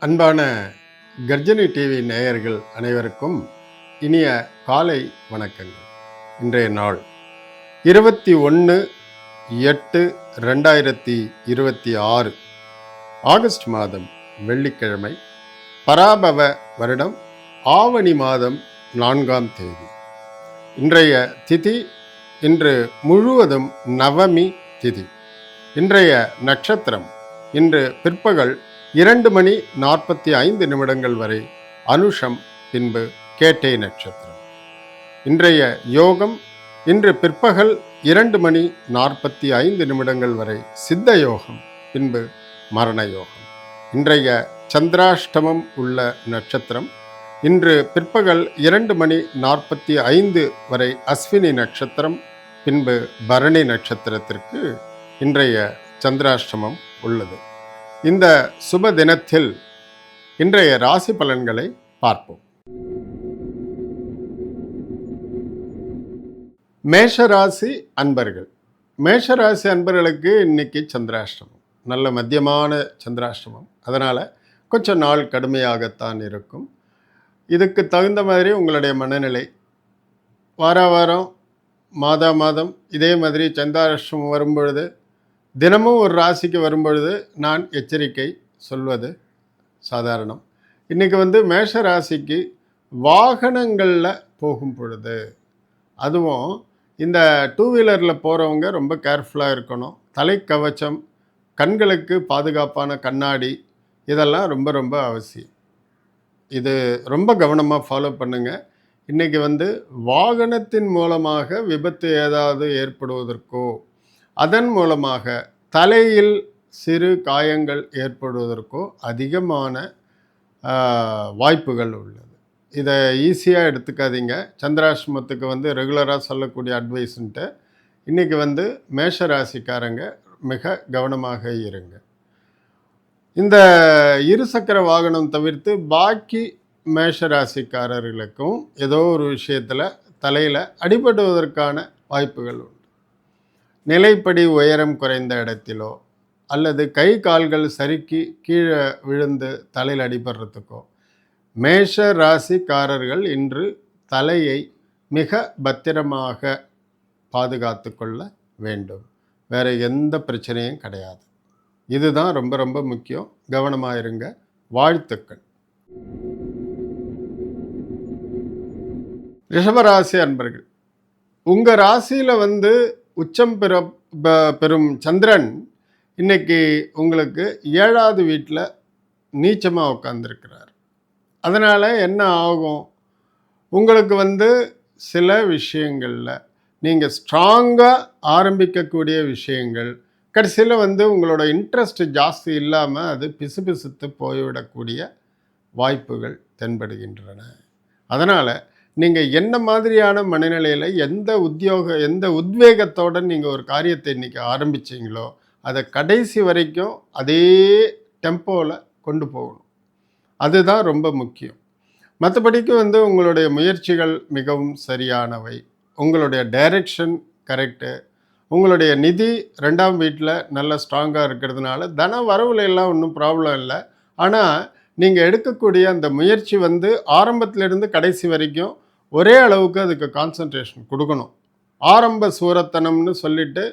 அன்பான கர்ஜனி டிவி நேயர்கள் அனைவருக்கும் இனிய காலை வணக்கங்கள். இன்றைய நாள் 21/8/2026 ஆகஸ்ட் மாதம் வெள்ளிக்கிழமை, பராபவ வருடம் ஆவணி மாதம் 4ஆம் தேதி. இன்றைய திதி இன்று முழுவதும் நவமி திதி. இன்றைய நட்சத்திரம் இன்று பிற்பகல் 2:45 வரை அனுஷம், பின்பு கேட்டை நட்சத்திரம். இன்றைய யோகம் இன்று பிற்பகல் 2:45 வரை சித்த யோகம், பின்பு மரண யோகம். இன்றைய சந்திராஷ்டமம் உள்ள நட்சத்திரம் இன்று பிற்பகல் 2:45 வரை அஸ்வினி நட்சத்திரம், பின்பு பரணி நட்சத்திரத்திற்கு இன்றைய சந்திராஷ்டமம் உள்ளது. இந்த சுப தினத்தில் இன்றைய ராசி பலன்களை பார்ப்போம். மேஷராசி அன்பர்கள். மேஷராசி அன்பர்களுக்கு இன்னைக்கு சந்திராஷ்டமம், நல்ல மத்தியமான சந்திராஷ்டமம். அதனால் கொஞ்சம் நாள் கடுமையாகத்தான் இருக்கும். இதுக்கு தகுந்த மாதிரி உங்களுடைய மனநிலை வாரம் மாதம் இதே மாதிரி சந்திராஷ்டமம் வரும்பொழுது, தினமும் ஒரு ராசிக்கு வரும்பொழுது நான் எச்சரிக்கை சொல்வது சாதாரணம். இன்றைக்கி மேஷ ராசிக்கு வாகனங்களில் போகும் பொழுது, அதுவும் இந்த டூ வீலரில் போகிறவங்க ரொம்ப கேர்ஃபுல்லாக இருக்கணும். தலைக்கவச்சம், கண்களுக்கு பாதுகாப்பான கண்ணாடி, இதெல்லாம் ரொம்ப ரொம்ப அவசியம். இது ரொம்ப கவனமாக ஃபாலோ பண்ணுங்கள். இன்றைக்கி வாகனத்தின் மூலமாக விபத்து ஏதாவது ஏற்படுவதற்கோ, அதன் மூலமாக தலையில் சிறு காயங்கள் ஏற்படுவதற்கோ அதிகமான வாய்ப்புகள் உள்ளது. இதை ஈஸியாக எடுத்துக்காதீங்க. சந்திராஷ்டமத்துக்கு ரெகுலராக சொல்லக்கூடிய அட்வைஸுன்ட்டு இன்றைக்கி மேஷ ராசிக்காரங்க மிக கவனமாக இருங்க. இந்த இருசக்கர வாகனம் தவிர்த்து பாக்கி மேஷ ராசிக்காரர்களுக்கும் ஏதோ ஒரு விஷயத்தில் தலையில் அடிபடுவதற்கான வாய்ப்புகள் உண்டு. நிலைப்படி உயரம் குறைந்த இடத்திலோ அல்லது கை கால்கள் சறுக்கி கீழே விழுந்து தலையில் அடிபடுறதுக்கோ மேஷ ராசிக்காரர்கள் இன்று தலையை மிக பத்திரமாக பாதுகாத்து கொள்ள வேண்டும். வேறு எந்த பிரச்சனையும் கிடையாது. இதுதான் ரொம்ப ரொம்ப முக்கியம். கவனமாக இருங்க. வாழ்த்துக்கள். ரிஷபராசி அன்பர்கள், உங்கள் ராசியில் உச்சம் பெறும் சந்திரன் இன்னைக்கு உங்களுக்கு 7வது வீட்டில் நீச்சமாக உட்காந்துருக்கிறார். அதனால் என்ன ஆகும், உங்களுக்கு சில விஷயங்களில் நீங்கள் ஸ்ட்ராங்காக ஆரம்பிக்கக்கூடிய விஷயங்கள் கடைசியில் உங்களோட இன்ட்ரெஸ்ட் ஜாஸ்தி இல்லாமல் அது பிசுபிசுத்து போய்விடக்கூடிய வாய்ப்புகள் தென்படுகின்றன. அதனால் நீங்கள் என்ன மாதிரியான மனநிலையில் எந்த உத்வேகத்தோடு நீங்கள் ஒரு காரியத்தை இன்றைக்கி ஆரம்பிச்சிங்களோ அதை கடைசி வரைக்கும் அதே டெம்போவில் கொண்டு போகணும். அதுதான் ரொம்ப முக்கியம். மற்றபடிக்கு உங்களுடைய முயற்சிகள் மிகவும் சரியானவை. உங்களுடைய டைரக்ஷன் கரெக்டு. உங்களுடைய நிதி 2ஆம் வீட்டில் நல்ல ஸ்ட்ராங்காக இருக்கிறதுனால தன வரவுல எல்லாம் ஒன்றும் ப்ராப்ளம் இல்லை. ஆனால் நீங்கள் எடுக்கக்கூடிய அந்த முயற்சி ஆரம்பத்திலிருந்து கடைசி வரைக்கும் ஒரே அளவுக்கு அதுக்கு கான்சன்ட்ரேஷன் கொடுக்கணும். ஆரம்ப சூரத்தனம்னு சொல்லிவிட்டு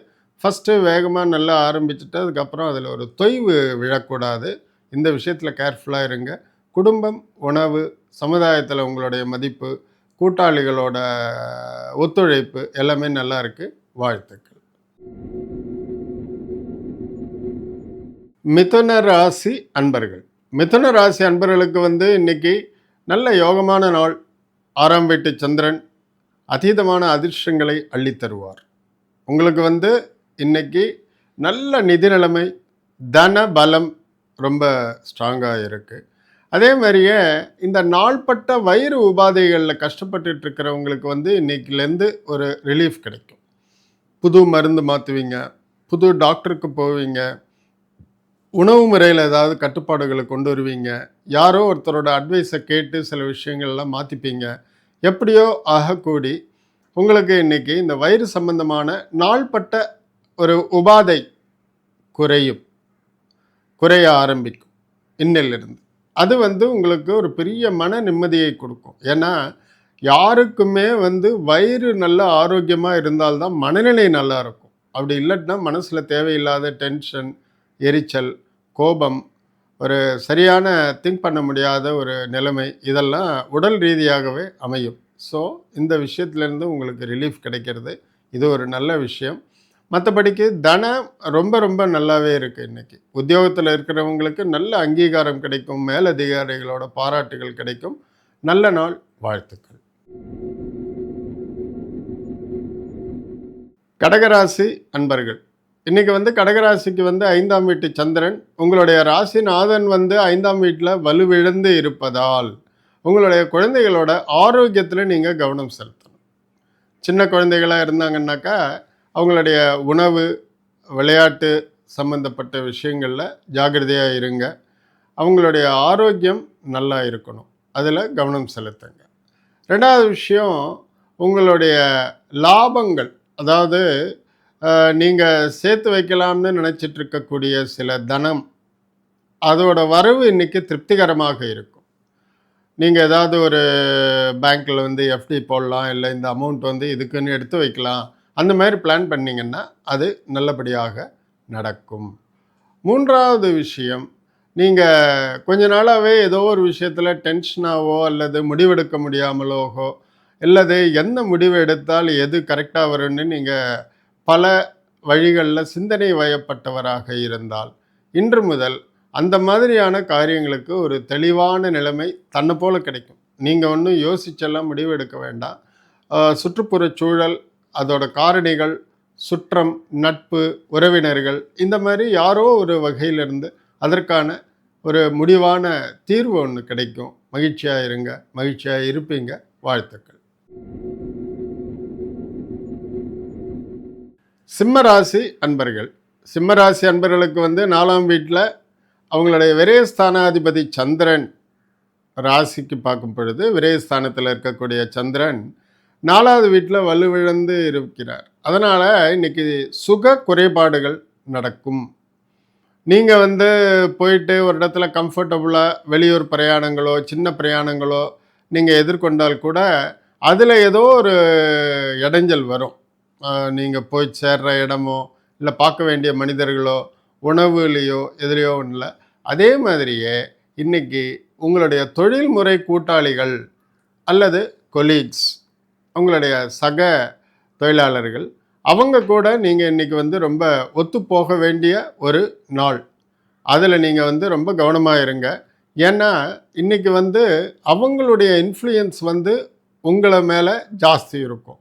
ஃபஸ்ட்டு வேகமாக நல்லா ஆரம்பிச்சுட்டு அதுக்கப்புறம் அதில் ஒரு தொய்வு விழக்கூடாது. இந்த விஷயத்தில் கேர்ஃபுல்லாக இருங்க. குடும்பம், உணவு, சமுதாயத்தில் உங்களுடைய மதிப்பு, கூட்டாளிகளோட ஒத்துழைப்பு எல்லாமே நல்லா இருக்குது. வாழ்த்துக்கள். மிதுன ராசி அன்பர்கள். மிதுன ராசி அன்பர்களுக்கு இன்றைக்கி நல்ல யோகமான நாள். 6ஆம் வீட்டு சந்திரன் அதீதமான அதிர்ஷ்டங்களை அள்ளித்தருவார். உங்களுக்கு இன்றைக்கி நல்ல நிதி நிலைமை, தன பலம் ரொம்ப ஸ்ட்ராங்காக இருக்குது. அதே மாதிரியே இந்த நாள்பட்ட வயிறு உபாதைகளில் கஷ்டப்பட்டு இருக்கிறவங்களுக்கு இன்றைக்கிலேருந்து ஒரு ரிலீஃப் கிடைக்கும். புது மருந்து மாற்றுவீங்க, புது டாக்டருக்கு போவீங்க, உணவு முறையில் ஏதாவது கட்டுப்பாடுகளை கொண்டு வருவீங்க, யாரோ ஒருத்தரோட அட்வைஸை கேட்டு சில விஷயங்கள்லாம் மாற்றிப்பீங்க. எப்படியோ ஆகக்கூடி உங்களுக்கு இன்றைக்கி இந்த வயிறு சம்பந்தமான நாள்பட்ட ஒரு உபாதை குறைய ஆரம்பிக்கும் இன்னிலிருந்து. அது உங்களுக்கு ஒரு பெரிய மன நிம்மதியை கொடுக்கும். ஏன்னா, யாருக்குமே வயிறு நல்ல ஆரோக்கியமா இருந்தால் தான் மனநிலை நல்லா இருக்கும். அப்படி இல்லாட்டினா மனசுல தேவையில்லாத டென்ஷன், எரிச்சல், கோபம், ஒரு சரியான திங்க் பண்ண முடியாத ஒரு நிலைமை, இதெல்லாம் உடல் ரீதியாகவே அமையும். ஸோ, இந்த விஷயத்துலேருந்து உங்களுக்கு ரிலீஃப் கிடைக்கிறது. இது ஒரு நல்ல விஷயம். மற்றபடிக்கு தனம் ரொம்ப ரொம்ப நல்லாவே இருக்குது இன்னைக்கு. உத்தியோகத்தில் இருக்கிறவங்களுக்கு நல்ல அங்கீகாரம் கிடைக்கும். மேலதிகாரிகளோட பாராட்டுகள் கிடைக்கும். நல்ல நாள். வாழ்த்துக்கள். கடகராசி அன்பர்கள், இன்னைக்கு கடகராசிக்கு 5ஆம் வீட்டு சந்திரன் உங்களுடைய ராசிநாதன் 5ஆம் வீட்டில் வலுவிழந்து இருப்பதால் உங்களுடைய குழந்தைகளோட ஆரோக்கியத்தில் நீங்கள் கவனம் செலுத்தணும். சின்ன குழந்தைகளாக இருந்தாங்கன்னாக்கா அவங்களுடைய உணவு, விளையாட்டு சம்பந்தப்பட்ட விஷயங்களில் ஜாக்கிரதையாக இருங்க. அவங்களுடைய ஆரோக்கியம் நல்லா இருக்கணும், அதில் கவனம் செலுத்துங்க. ரெண்டாவது விஷயம், உங்களுடைய லாபங்கள், அதாவது நீங்கள் சேர்த்து வைக்கலாம்னு நினச்சிட்டு இருக்கக்கூடிய சில தனம், அதோட வரவு இன்றைக்கி திருப்திகரமாக இருக்கும். நீங்கள் ஏதாவது ஒரு பேங்க்கில் எஃப்டி போடலாம், இல்லை இந்த அமௌண்ட் இதுக்குன்னு எடுத்து வைக்கலாம், அந்த மாதிரி பிளான் பண்ணிங்கன்னா அது நல்லபடியாக நடக்கும். மூன்றாவது விஷயம், நீங்கள் கொஞ்ச நாளாகவே ஏதோ ஒரு விஷயத்தில் டென்ஷனாகவோ அல்லது முடிவெடுக்க முடியாமலோகோ, அல்லது எந்த முடிவு எடுத்தால் எது கரெக்டாக வரும்னு நீங்கள் பல வழிகளில் சிந்தனை வயப்பட்டவராக இருந்தால், இன்று முதல் அந்த மாதிரியான காரியங்களுக்கு ஒரு தெளிவான நிலைமை தன்னை போல கிடைக்கும். நீங்கள் ஒன்றும் யோசிச்செல்லாம் முடிவு எடுக்க வேண்டாம். சுற்றுப்புற சூழல், அதோட காரணிகள், சுற்றம், நட்பு, உறவினர்கள், இந்த மாதிரி யாரோ ஒரு வகையிலிருந்து அதற்கான ஒரு முடிவான தீர்வு ஒன்று கிடைக்கும். மகிழ்ச்சியாக இருங்க, மகிழ்ச்சியாக இருப்பீங்க. வாழ்த்துக்கள். சிம்மராசி அன்பர்கள், சிம்மராசி அன்பர்களுக்கு 4ஆம் வீட்டில் அவங்களுடைய விரயஸ்தானாதிபதி சந்திரன் ராசிக்கு பார்க்கும் பொழுது, விரயஸ்தானத்தில் இருக்கக்கூடிய சந்திரன் 4வது வீட்டில் வலுவிழந்து இருக்கிறார். அதனால் இன்றைக்கி சுக குறைபாடுகள் நடக்கும். நீங்கள் போயிட்டு ஒரு இடத்துல கம்ஃபர்டபுளாக வெளியூர் பிரயாணங்களோ சின்ன பிரயாணங்களோ நீங்கள் எதிர்கொண்டால் கூட அதில் ஏதோ ஒரு இடைஞ்சல் வரும். நீங்கள் போய் சேர்ற இடமோ இல்லை பார்க்க வேண்டிய மனிதர்களோ உணவுலேயோ எதுலேயோ ஒன்றில். அதே மாதிரியே இன்றைக்கி உங்களுடைய தொழில்முறை கூட்டாளிகள் அல்லது கொலீக்ஸ், உங்களுடைய சக தொழிலாளர்கள், அவங்க கூட நீங்கள் இன்றைக்கி ரொம்ப ஒத்து போக வேண்டிய ஒரு நாள். அதில் நீங்கள் ரொம்ப கவனமாக இருங்க. ஏன்னா இன்றைக்கி அவங்களுடைய இன்ஃப்ளூயன்ஸ் உங்களை மேலே ஜாஸ்தி இருக்கும்.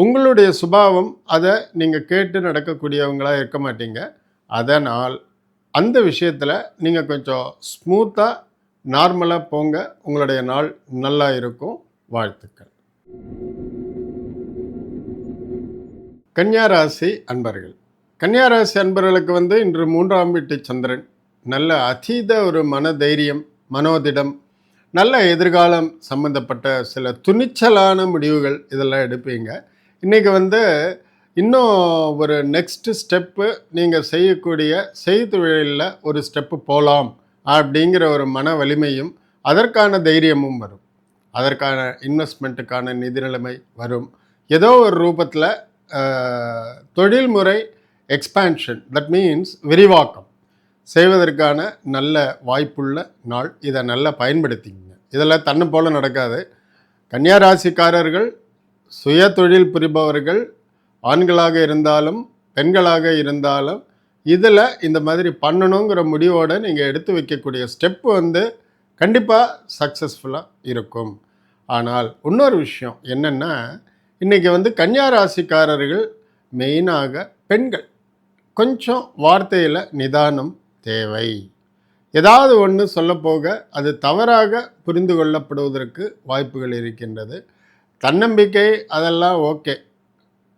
உங்களுடைய சுபாவம் அதை நீங்கள் கேட்டு நடக்கக்கூடியவங்களாக இருக்க மாட்டீங்க. அதனால் அந்த விஷயத்தில் நீங்கள் கொஞ்சம் ஸ்மூத்தாக நார்மலாக போங்க. உங்களுடைய நாள் நல்லா இருக்கும். வாழ்த்துக்கள். கன்னியாராசி அன்பர்கள், கன்னியாராசி அன்பர்களுக்கு இன்று 3ஆம் வீட்டு சந்திரன் நல்ல அதீத ஒரு மன தைரியம், மனோதிடம், நல்ல எதிர்காலம் சம்பந்தப்பட்ட சில துணிச்சலான முடிவுகள் இதெல்லாம் எடுப்பீங்க. இன்றைக்கி இன்னும் ஒரு நெக்ஸ்ட்டு ஸ்டெப்பு நீங்கள் செய்யக்கூடிய செய்தொழிலில் ஒரு ஸ்டெப்பு போகலாம் அப்படிங்கிற ஒரு மன வலிமையும் அதற்கான தைரியமும் வரும். அதற்கான இன்வெஸ்ட்மெண்ட்டுக்கான நிதி நிலைமை வரும். ஏதோ ஒரு ரூபத்தில் தொழில்முறை எக்ஸ்பேன்ஷன், தட் மீன்ஸ் விரிவாக்கம் செய்வதற்கான நல்ல வாய்ப்புள்ள நாள். இதை நல்லா பயன்படுத்திக்கங்க. இதெல்லாம் தன்னை போல் நடக்காது. கன்னியாராசிக்காரர்கள், சுய தொழில் புரிபவர்கள், ஆண்களாக இருந்தாலும் பெண்களாக இருந்தாலும் இதில் இந்த மாதிரி பண்ணணுங்கிற முடிவோடு நீங்கள் எடுத்து வைக்கக்கூடிய ஸ்டெப்பு கண்டிப்பாக சக்ஸஸ்ஃபுல்லாக இருக்கும். ஆனால் இன்னொரு விஷயம் என்னென்னா, இன்றைக்கி கன்னியாராசிக்காரர்கள், மெயினாக பெண்கள், கொஞ்சம் வார்த்தையில் நிதானம் தேவை. ஏதாவது ஒன்று சொல்லப்போக அது தவறாக புரிந்து கொள்ளப்படுவதற்கு வாய்ப்புகள் இருக்கின்றது. தன்னம்பிக்கை அதெல்லாம் ஓகே.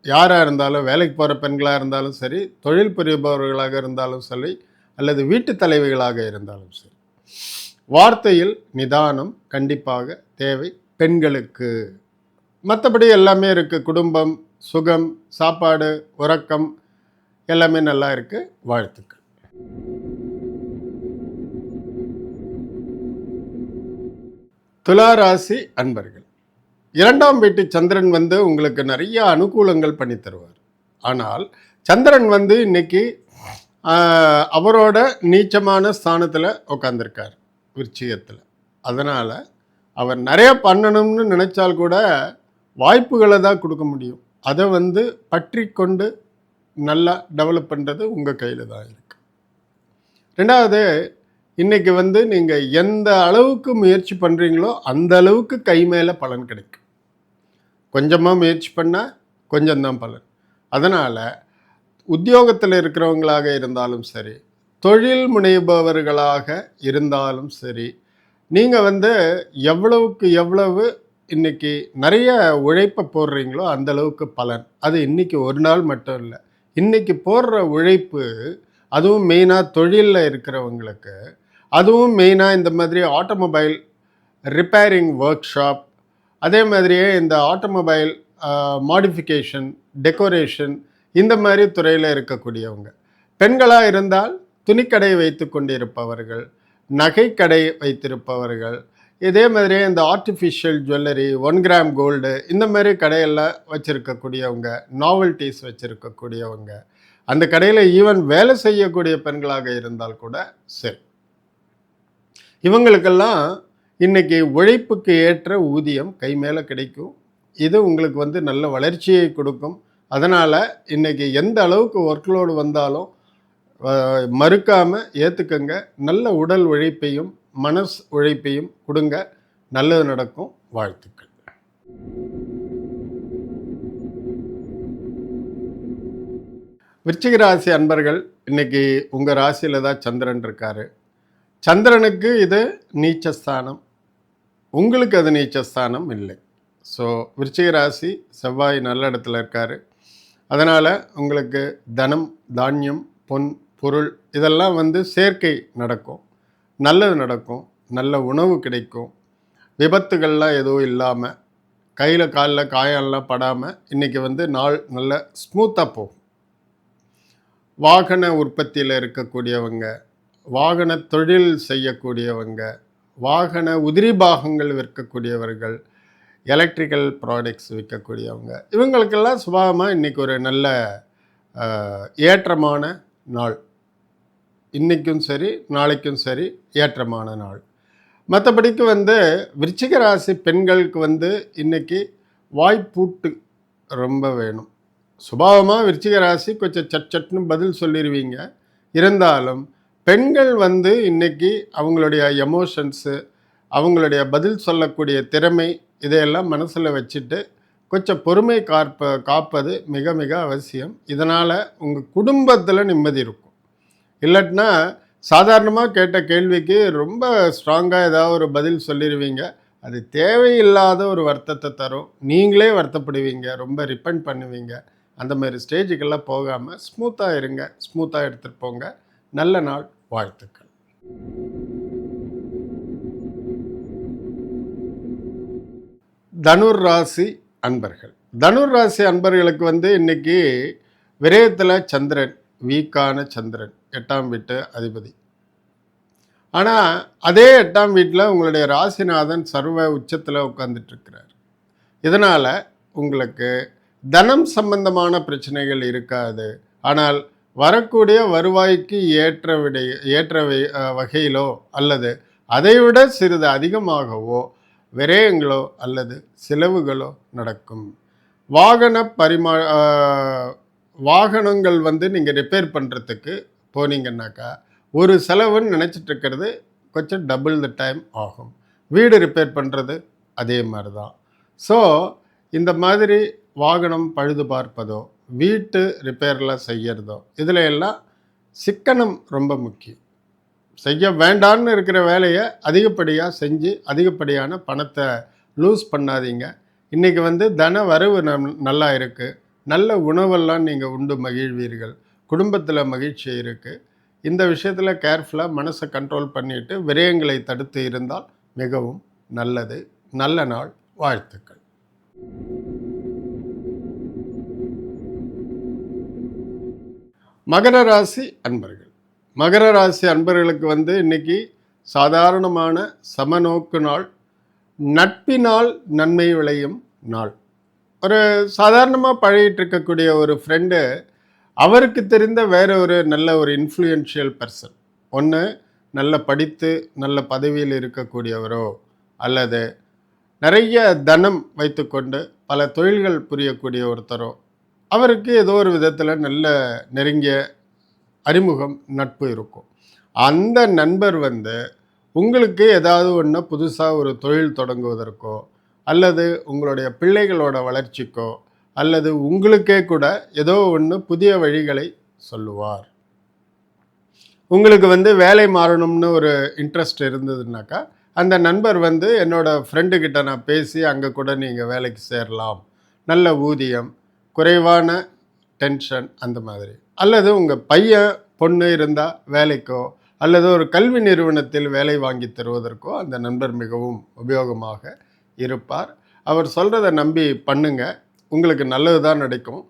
யாராக இருந்தாலும், வேலைக்கு போகிற பெண்களாக இருந்தாலும் சரி, தொழில் புரிபவர்களாக இருந்தாலும் சரி, அல்லது வீட்டு தலைவிகளாக இருந்தாலும் சரி, வார்த்தையில் நிதானம் கண்டிப்பாக தேவை பெண்களுக்கு. மற்றபடி எல்லாமே இருக்குது. குடும்பம், சுகம், சாப்பாடு, உறக்கம் எல்லாமே நல்லா இருக்குது. வாழ்த்துக்கள். துலா ராசி அன்பர்கள், 2ஆம் வீட்டு சந்திரன் வந்து உங்களுக்கு நிறைய அனுகூலங்கள் பண்ணி தருவார். ஆனால் சந்திரன் வந்து இன்னைக்கு அவரோட நீச்சமான ஸ்தானத்தில் உட்காந்துருக்கார் விருச்சிகத்தில். அதனால் அவர் நிறைய பண்ணணும்னு நினச்சால் கூட வாய்ப்புகளை தான் கொடுக்க முடியும். அதை வந்து பற்றி கொண்டு நல்லா டெவலப் பண்ணுறது உங்கள் கையில் தான் இருக்குது. ரெண்டாவது, இன்றைக்கி வந்து நீங்கள் எந்த அளவுக்கு முயற்சி பண்ணுறீங்களோ அந்த அளவுக்கு கை மேலே பலன் கிடைக்கும். கொஞ்சமாக முயற்சி பண்ணால் கொஞ்சம்தான் பலன். அதனால் உத்தியோகத்தில் இருக்கிறவங்களாக இருந்தாலும் சரி, தொழில் முனைபவர்களாக இருந்தாலும் சரி, நீங்கள் வந்து எவ்வளவுக்கு எவ்வளவு இன்றைக்கி நிறைய உழைப்பை போடுறீங்களோ அந்தளவுக்கு பலன். அது இன்றைக்கி ஒரு நாள் மட்டும் இல்லை, இன்றைக்கி போடுற உழைப்பு, அதுவும் மெயினாக தொழிலில் இருக்கிறவங்களுக்கு, அதுவும் மெயினாக இந்த மாதிரி ஆட்டோமொபைல் ரிப்பேரிங் ஒர்க் ஷாப், அதே மாதிரியே இந்த ஆட்டோமொபைல் மாடிஃபிகேஷன், டெக்கரேஷன், இந்த மாதிரி துறையில் இருக்கக்கூடியவங்க, பெண்களாக இருந்தால் துணிக்கடை வைத்து கொண்டிருப்பவர்கள், நகைக்கடை வைத்திருப்பவர்கள், இதே மாதிரியே இந்த ஆர்டிஃபிஷியல் ஜுவல்லரி, 1 கிராம் கோல்டு, இந்த மாதிரி கடையெல்லாம் வச்சுருக்கக்கூடியவங்க, நாவல்டிஸ் வச்சுருக்கக்கூடியவங்க, அந்த கடையில் ஈவன் வேலை செய்யக்கூடிய பெண்களாக இருந்தால் கூட சரி, இவங்களுக்கெல்லாம் இன்றைக்கி உழைப்புக்கு ஏற்ற ஊதியம் கை மேலே கிடைக்கும். இது உங்களுக்கு வந்து நல்ல வளர்ச்சியை கொடுக்கும். அதனால் இன்றைக்கி எந்த அளவுக்கு ஒர்க்லோடு வந்தாலும் மறுக்காமல் ஏற்றுக்கங்க. நல்ல உடல் உழைப்பையும் மனஸ் உழைப்பையும் கொடுங்க. நல்லது நடக்கும். வாழ்த்துக்கள். விருச்சிக ராசி அன்பர்கள், இன்றைக்கி உங்கள் ராசியில் தான் சந்திரன் இருக்கார். சந்திரனுக்கு இது நீச்சஸ்தானம், உங்களுக்கு அது நீச்சஸ்தானம் இல்லை. ஸோ விருச்சிக ராசி செவ்வாய் நல்ல இடத்துல இருக்கார். அதனால் உங்களுக்கு தனம், தானியம், பொன், பொருள் இதெல்லாம் வந்து சேர்க்கை நடக்கும், நல்லது நடக்கும், நல்ல உணவு கிடைக்கும், விபத்துகள்லாம் எதுவும் இல்லாமல், கையில் காலில் காயெல்லாம் படாமல் இன்றைக்கி வந்து நாள் நல்ல ஸ்மூத்தாக போகும். வாகன உற்பத்தியில் இருக்கக்கூடியவங்க, வாகன தொழில் செய்யக்கூடியவங்க, வாகன உதிரி பாகங்கள் விற்கக்கூடியவர்கள், எலக்ட்ரிக்கல் ப்ராடக்ட்ஸ் விற்கக்கூடியவங்க, இவங்களுக்கெல்லாம் சுபாவமாக இன்றைக்கி ஒரு நல்ல ஏற்றமான நாள். இன்றைக்கும் சரி நாளைக்கும் சரி ஏற்றமான நாள். மற்றபடிக்கு வந்து விருச்சிக ராசி பெண்களுக்கு வந்து இன்றைக்கி வாய்ப்பூட்டு ரொம்ப வேணும். சுபாவமாக விருச்சிக ராசி கொஞ்சம் சட்னு பதில் சொல்லிடுவீங்க. இருந்தாலும் பெண்கள் வந்து இன்றைக்கி அவங்களுடைய எமோஷன்ஸு, அவங்களுடைய பதில் சொல்லக்கூடிய திறமை, இதையெல்லாம் மனசில் வச்சுட்டு கொஞ்சம் பொறுமை காப்பது மிக மிக அவசியம். இதனால் உங்கள் குடும்பத்தில் நிம்மதி இருக்கும். இல்லாட்டினா சாதாரணமாக கேட்ட கேள்விக்கு ரொம்ப ஸ்ட்ராங்காக ஏதாவது ஒரு பதில் சொல்லிடுவீங்க. அது தேவையில்லாத ஒரு வருத்தத்தை தரும். நீங்களே வருத்தப்படுவீங்க, ரொம்ப ரிப்பெண்ட் பண்ணுவீங்க. அந்த மாதிரி ஸ்டேஜுக்கெல்லாம் போகாமல் ஸ்மூத்தாக இருங்க, ஸ்மூத்தாக எடுத்துகிட்டு போங்க. நல்ல நாள். வாழ்த்துக்கள். தனுர் ராசி அன்பர்கள், தனுர் ராசி அன்பர்களுக்கு வந்து இன்றைக்கி விரயத்தில் சந்திரன், வீக்கான சந்திரன், 8ஆம் வீட்டு அதிபதி. ஆனால் அதே 8ஆம் வீட்டில் உங்களுடைய ராசிநாதன் சர்வ உச்சத்தில் உட்கார்ந்துட்டுருக்கிறார். இதனால் உங்களுக்கு தனம் சம்பந்தமான பிரச்சனைகள் இருக்காது. ஆனால் வரக்கூடிய வருவாய்க்கு ஏற்ற வகையிலோ அல்லது அதைவிட சிறிது அதிகமாகவோ விரயங்களோ அல்லது செலவுகளோ நடக்கும். வாகனங்கள் வந்து நீங்கள் ரிப்பேர் பண்ணுறதுக்கு போனீங்கன்னாக்கா ஒரு செலவுன்னு நினச்சிட்டு இருக்கிறது கொஞ்சம் டபுள் த டைம் ஆகும். வீடு ரிப்பேர் பண்ணுறது அதே மாதிரி தான். ஸோ இந்த மாதிரி வாகனம் பழுது பார்ப்பதோ, வீட்டு ரிப்பேர்லாம் செய்கிறதோ, இதில் எல்லாம் சிக்கனம் ரொம்ப முக்கியம். செய்ய வேண்டான்னு இருக்கிற வேலையை அதிகப்படியாக செஞ்சு அதிகப்படியான பணத்தை லூஸ் பண்ணாதீங்க. இன்றைக்கி வந்து தன வரவு நல்லா இருக்குது. நல்ல உணவெல்லாம் நீங்கள் உண்டு மகிழ்வீர்கள். குடும்பத்தில் மகிழ்ச்சி இருக்குது. இந்த விஷயத்தில் கேர்ஃபுல்லாக மனசை கண்ட்ரோல் பண்ணிவிட்டு விரயங்களை தடுத்து இருந்தால் மிகவும் நல்லது. நல்ல நாள். வாழ்த்துக்கள். மகர ராசி அன்பர்கள், மகர ராசி அன்பர்களுக்கு வந்து இன்றைக்கி சாதாரணமான சமநோக்கு நாள். நட்பினால் நன்மை விளையும் நாள். ஒரு சாதாரணமாக பழகிட்டு இருக்கக்கூடிய ஒரு ஃப்ரெண்டு அவருக்கு தெரிந்த வேற ஒரு நல்ல ஒரு இன்ஃப்ளூயன்ஷியல் பர்சன், ஒன்று நல்ல படித்து நல்ல பதவியில் இருக்கக்கூடியவரோ அல்லது நிறைய தனம் வைத்துக்கொண்டு பல தொழில்கள் புரியக்கூடிய ஒருத்தரோ, அவருக்கு ஏதோ ஒரு விதத்தில் நல்ல நெருங்கிய அறிமுகம் நட்பு இருக்கும். அந்த நண்பர் வந்து உங்களுக்கு ஏதாவது ஒன்று புதுசாக ஒரு தொழில் தொடங்குவதற்கோ அல்லது உங்களுடைய பிள்ளைகளோட வளர்ச்சிக்கோ அல்லது உங்களுக்கே கூட ஏதோ ஒன்று புதிய வழிகளை சொல்லுவார். உங்களுக்கு வந்து வேலை மாறணும்னு ஒரு இன்ட்ரெஸ்ட் இருந்ததுனாக்கா அந்த நண்பர் வந்து என்னோட ஃப்ரெண்டுக்கிட்ட நான் பேசி அங்கே கூட நீங்கள் வேலைக்கு சேரலாம், நல்ல ஊதியம், குறைவான டென்ஷன் அந்த மாதிரி. அல்லது உங்கள் பையன் பொண்ணு இருந்தால் வேலைக்கோ அல்லது ஒரு கல்வி நிறுவனத்தில் வேலை வாங்கி தருவதற்கோ அந்த நண்பர் மிகவும் உபயோகமாக இருப்பார். அவர் சொல்கிறத நம்பி பண்ணுங்க, உங்களுக்கு நல்லது தான் நடக்கும்.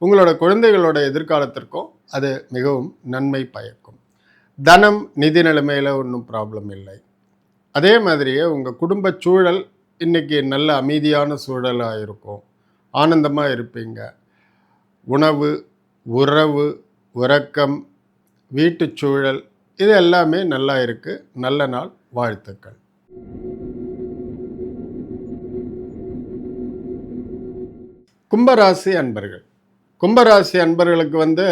உங்களோட குழந்தைகளோட எதிர்காலத்திற்கும் அது மிகவும் நன்மை பயக்கும். தனம் நிதி நிலைமையில் ஒன்றும் ப்ராப்ளம் இல்லை. அதே மாதிரியே உங்கள் குடும்ப சூழல் இன்றைக்கி நல்ல அமைதியான சூழலாக இருக்கும், ஆனந்தமாக இருப்பீங்க. உணவு, உறவு, உறக்கம், வீட்டுச் சூழல் இது எல்லாமே நல்லா இருக்குது. நல்ல நாள், வாழ்த்துக்கள். கும்பராசி அன்பர்கள். கும்பராசி அன்பர்களுக்கு வந்து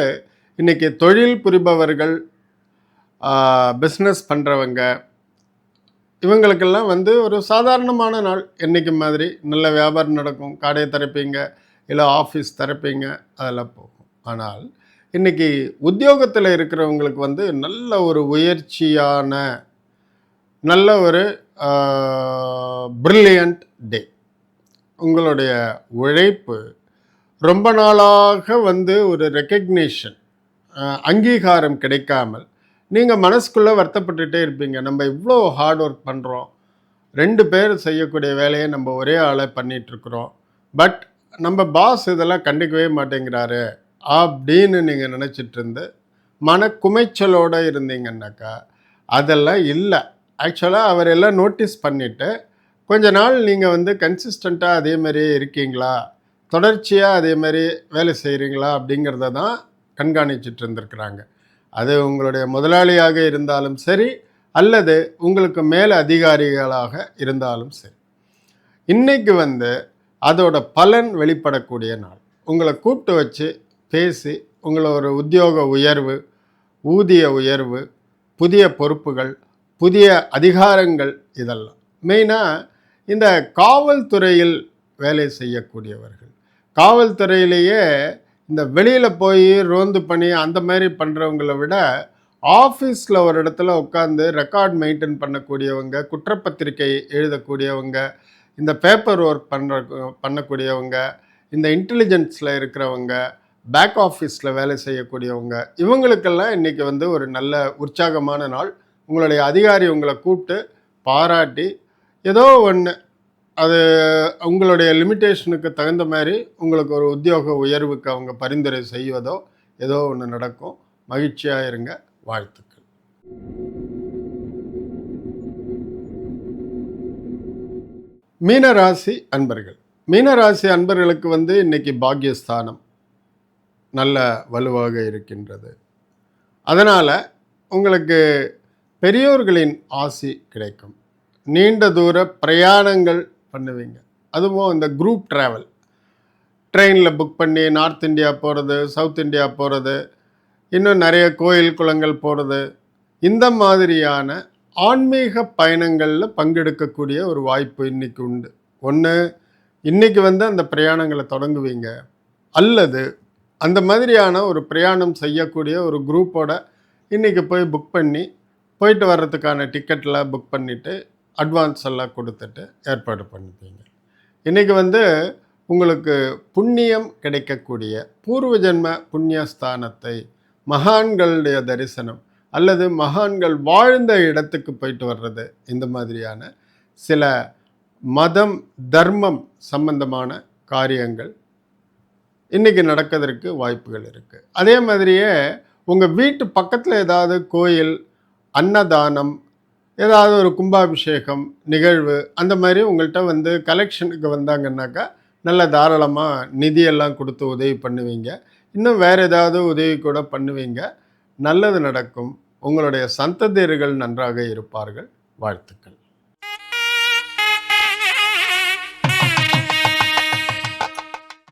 இன்றைக்கி தொழில் புரிபவர்கள், பிஸ்னஸ் பண்ணுறவங்க, இவங்களுக்கெல்லாம் வந்து ஒரு சாதாரணமான நாள். என்றைக்கு மாதிரி நல்ல வியாபாரம் நடக்கும், கடையை திறப்பீங்க, இல்லை ஆஃபீஸ் திறப்பீங்க, அதெல்லாம் போகும். ஆனால் இன்றைக்கி உத்தியோகத்தில் இருக்கிறவங்களுக்கு வந்து நல்ல ஒரு உயர்ச்சியான நல்ல ஒரு பிரில்லியண்ட் டே. உங்களுடைய உழைப்பு ரொம்ப நாளாக வந்து ஒரு ரெக்கக்னிஷன், அங்கீகாரம் கிடைக்காமல் நீங்கள் மனசுக்குள்ளே வருத்தப்பட்டுகிட்டே இருப்பீங்க. நம்ம இவ்வளோ ஹார்ட் ஒர்க் பண்ணுறோம், 2 பேர் செய்யக்கூடிய வேலையை நம்ம ஒரே ஆளை பண்ணிகிட்ருக்குறோம், பட் நம்ம பாஸ் இதெல்லாம் கண்டுக்கவே மாட்டேங்கிறாரு அப்படின்னு நீங்கள் நினச்சிட்டு இருந்து மனக்குமைச்சலோடு இருந்தீங்கன்னாக்கா அதெல்லாம் இல்லை. ஆக்சுவலாக அவர் எல்லாம் நோட்டீஸ் பண்ணிவிட்டு கொஞ்ச நாள் நீங்கள் வந்து கன்சிஸ்டண்ட்டாக அதே மாதிரியே இருக்கீங்களா, தொடர்ச்சியாக அதே மாதிரி வேலை செய்கிறீங்களா அப்படிங்கிறத தான் கண்காணிச்சிட்டு இருந்திருக்கிறாங்க. அது உங்களுடைய முதலாளியாக இருந்தாலும் சரி அல்லது உங்களுக்கு மேலே அதிகாரிகளாக இருந்தாலும் சரி, இன்றைக்கு வந்து அதோட பலன் வெளிப்படக்கூடிய நாள். உங்களை கூப்பிட்டு வச்சு பேசி உங்களை ஒரு உத்தியோக உயர்வு, ஊதிய உயர்வு, புதிய பொறுப்புகள், புதிய அதிகாரங்கள், இதெல்லாம் மெயினாக இந்த காவல்துறையில் வேலை செய்யக்கூடியவர்கள், காவல்துறையிலேயே இந்த வெளியில் போய் ரோந்து பண்ணி அந்த மாதிரி பண்ணுறவங்கள விட ஆஃபீஸில் ஒரு இடத்துல உட்காந்து ரெக்கார்ட் மெயின்டைன் பண்ணக்கூடியவங்க, குற்றப்பத்திரிகை எழுதக்கூடியவங்க, இந்த பேப்பர் ஒர்க் பண்ணக்கூடியவங்க, இந்த இன்டெலிஜென்ஸில் இருக்கிறவங்க, பேக் ஆஃபீஸில் வேலை செய்யக்கூடியவங்க, இவங்களுக்கெல்லாம் இன்றைக்கி வந்து ஒரு நல்ல உற்சாகமான நாள். உங்களுடைய அதிகாரி உங்களை கூப்பிட்டு பாராட்டி ஏதோ ஒன்று, அது உங்களுடைய லிமிட்டேஷனுக்கு தகுந்த மாதிரி உங்களுக்கு ஒரு உத்தியோக உயர்வுக்கு அவங்க பரிந்துரை செய்வதோ ஏதோ ஒன்று நடக்கும். மகிழ்ச்சியாக இருங்க. வாழ்த்துக்கள். மீனராசி அன்பர்கள். மீனராசி அன்பர்களுக்கு வந்து இன்னைக்கு பாக்கியஸ்தானம் நல்ல வலுவாக இருக்கின்றது. அதனால் உங்களுக்கு பெரியோர்களின் ஆசி கிடைக்கும். நீண்ட தூர பிரயாணங்கள் பண்ணுவீங்க. அதுவும் இந்த குரூப் ட்ராவல், ட்ரெயினில் புக் பண்ணி நார்த் இந்தியா போகிறது, சவுத் இந்தியா போகிறது, இன்னும் நிறைய கோயில் குளங்கள் போகிறது, இந்த மாதிரியான ஆன்மீக பயணங்களில் பங்கெடுக்கக்கூடிய ஒரு வாய்ப்பு இன்றைக்கி உண்டு. ஒன்று, இன்றைக்கி வந்து அந்த பிரயாணங்களை தொடங்குவீங்க, அல்லது அந்த மாதிரியான ஒரு பிரயாணம் செய்யக்கூடிய ஒரு குரூப்போட இன்றைக்கி போய் புக் பண்ணி போயிட்டு வர்றதுக்கான டிக்கெட்லாம் புக் பண்ணிவிட்டு அட்வான்ஸ் எல்லாம் கொடுத்துட்டு ஏற்பாடு பண்ணிப்பீங்க. இன்றைக்கி வந்து உங்களுக்கு புண்ணியம் கிடைக்கக்கூடிய பூர்வ ஜென்ம புண்ணியஸ்தானத்தை, மகான்களுடைய தரிசனம் அல்லது மகான்கள் வாழ்ந்த இடத்துக்கு போயிட்டு வர்றது, இந்த மாதிரியான சில மதம் தர்மம் சம்பந்தமான காரியங்கள் இன்றைக்கி நடக்கிறதுக்கு வாய்ப்புகள் இருக்குது. அதே மாதிரியே உங்கள் வீட்டு பக்கத்தில் ஏதாவது கோயில், அன்னதானம், ஏதாவது ஒரு கும்பாபிஷேகம் நிகழ்வு அந்த மாதிரி உங்கள்கிட்ட வந்து கலெக்ஷனுக்கு வந்தாங்கன்னாக்கா நல்ல தாராளமாக நிதியெல்லாம் கொடுத்து உதவி பண்ணுவீங்க. இன்னும் வேறு ஏதாவது உதவி கூட பண்ணுவீங்க. நல்லது நடக்கும். உங்களுடைய சந்ததியர்கள் நன்றாக இருப்பார்கள். வாழ்த்துக்கள்.